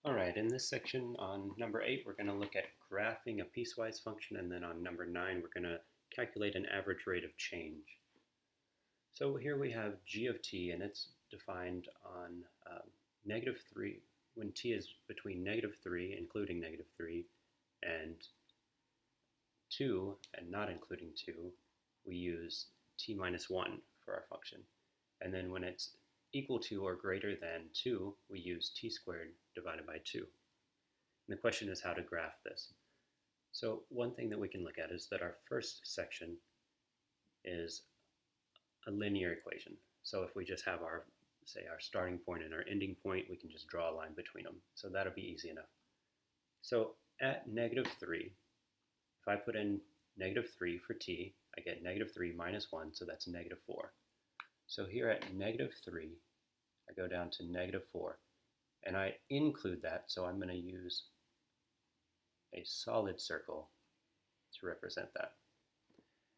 Alright, in this section on number 8, we're going to look at graphing a piecewise function, and then on number 9, we're going to calculate an average rate of change. So here we have g of t, and it's defined on -3, when t is between -3, including -3, and 2, and not including 2, we use t minus 1 for our function. And then when it's equal to or greater than 2, we use t squared divided by 2. And the question is how to graph this. So one thing that we can look at is that our first section is a linear equation. So if we just have our, say, our starting point and our ending point, we can just draw a line between them. So that'll be easy enough. So at -3, if I put in -3 for t, I get -3 minus 1, so that's -4. So here at -3, I go down to -4, and I include that, so I'm going to use a solid circle to represent that.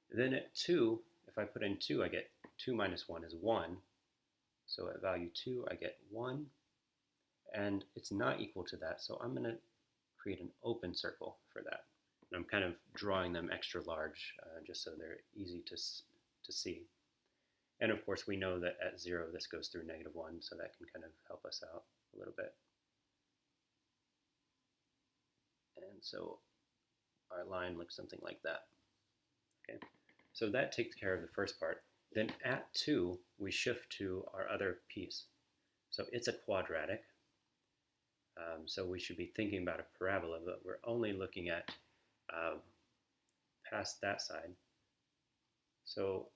Then at 2, if I put in 2, I get 2 minus 1 is 1. So at value 2, I get 1. And it's not equal to that, so I'm going to create an open circle for that. And I'm kind of drawing them extra large just so they're easy to see. And of course, we know that at 0, this goes through -1, so that can kind of help us out a little bit. And so our line looks something like that. Okay, so that takes care of the first part. Then at 2, we shift to our other piece. So it's a quadratic. So we should be thinking about a parabola, but we're only looking at past that side. So,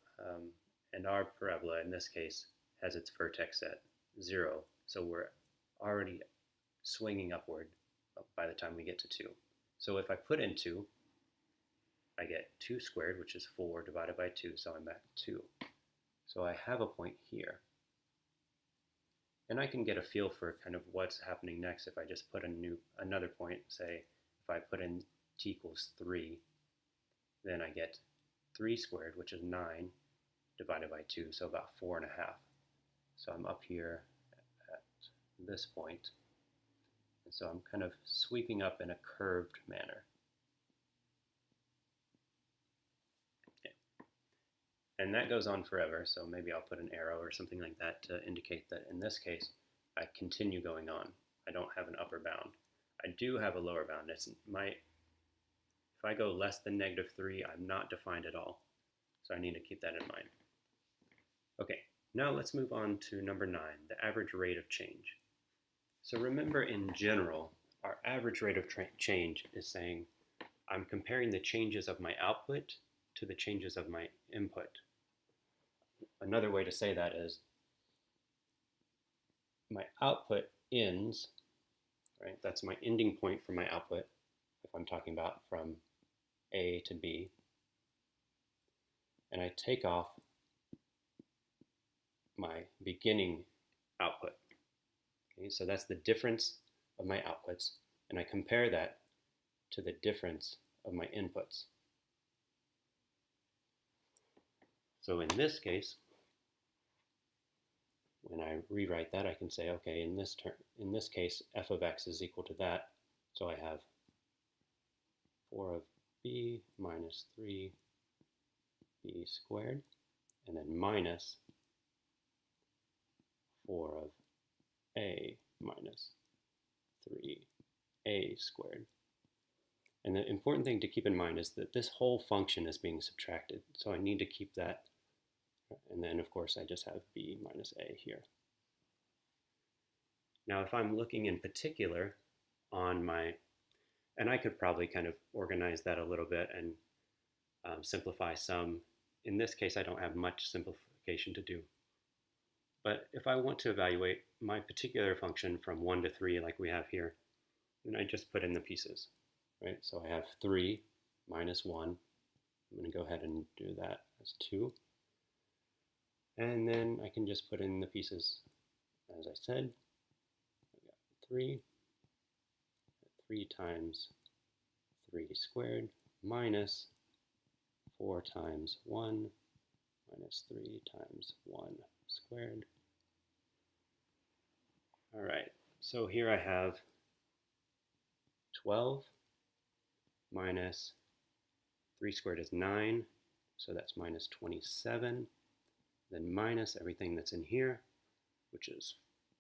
and our parabola in this case has its vertex at 0. So we're already swinging upward by the time we get to 2. So if I put in 2, I get 2 squared, which is 4 divided by 2, so I'm at 2. So I have a point here. And I can get a feel for kind of what's happening next if I just put another point. Say, if I put in t equals 3, then I get 3 squared, which is 9, divided by 2, so about 4.5. So I'm up here at this point. And so I'm kind of sweeping up in a curved manner. Okay. And that goes on forever, so maybe I'll put an arrow or something like that to indicate that in this case, I continue going on. I don't have an upper bound. I do have a lower bound. If I go less than -3, I'm not defined at all. So I need to keep that in mind. Okay, now let's move on to number 9, the average rate of change. So remember, in general, our average rate of change is saying I'm comparing the changes of my output to the changes of my input. Another way to say that is my output ends, right? That's my ending point for my output, if I'm talking about from A to B. And I take off my beginning output. Okay, so that's the difference of my outputs, and I compare that to the difference of my inputs. So in this case, when I rewrite that, I can say, okay, in this case, f of x is equal to that. So I have 4 of b minus 3b squared, and then minus 4 of a minus 3a squared. And the important thing to keep in mind is that this whole function is being subtracted, so I need to keep that. And then, of course, I just have b minus a here. Now, if I'm looking in particular on and I could probably kind of organize that a little bit and simplify some. In this case, I don't have much simplification to do. But if I want to evaluate my particular function from 1 to 3, like we have here, then I just put in the pieces, right? So I have 3 minus 1. I'm going to go ahead and do that as 2. And then I can just put in the pieces, as I said. I got 3 times 3 squared minus 4 times 1 minus 3 times 1 squared. All right, so here I have 12 minus 3 squared is 9, so that's minus 27. Then minus everything that's in here, which is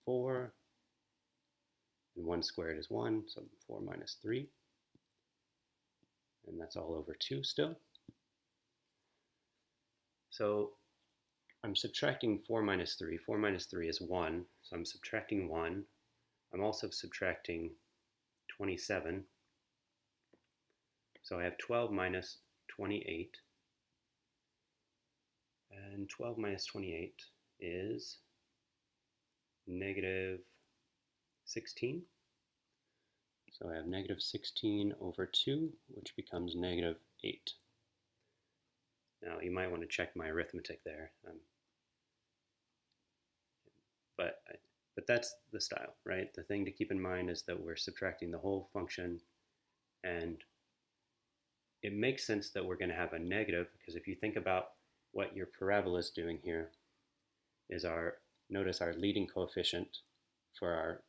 4. And 1 squared is 1, so 4 minus 3. And that's all over 2 still. So I'm subtracting 4 minus 3. 4 minus 3 is 1, so I'm subtracting 1. I'm also subtracting 27. So I have 12 minus 28. And 12 minus 28 is negative 16. So I have negative 16 over 2, which becomes negative 8. Now, you might want to check my arithmetic there. But that's the style, right? The thing to keep in mind is that we're subtracting the whole function, and it makes sense that we're going to have a negative, because if you think about what your parabola is doing here, is notice our leading coefficient for our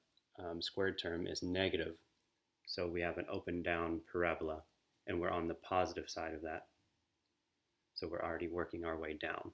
squared term is negative. So we have an open down parabola, and we're on the positive side of that. So we're already working our way down.